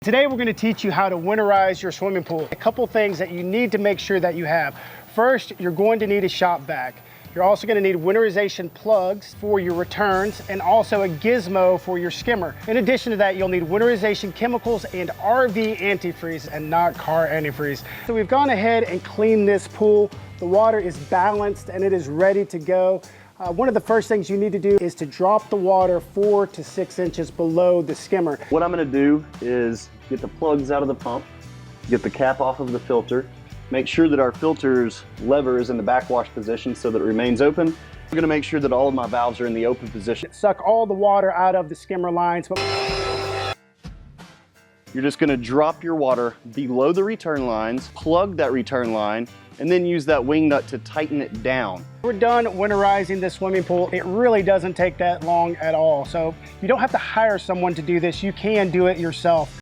Today we're going to teach you how to winterize your swimming pool. A couple things that you need to make sure that you have. First, you're going to need a shop vac. You're also going to need winterization plugs for your returns and also a gizmo for your skimmer. In addition to that, you'll need winterization chemicals and RV antifreeze and not car antifreeze. So we've gone ahead and cleaned this pool. The water is balanced and it is ready to go. One of the first things you need to do is to drop the water 4 to 6 inches below the skimmer. What I'm going to do is get the plugs out of the pump, get the cap off of the filter, make sure that our filter's lever is in the backwash position so that it remains open. I'm going to make sure that all of my valves are in the open position. Suck all the water out of the skimmer lines. You're just going to drop your water below the return lines, plug that return line, and then use that wing nut to tighten it down. We're done winterizing this swimming pool. It really doesn't take that long at all. So you don't have to hire someone to do this. You can do it yourself.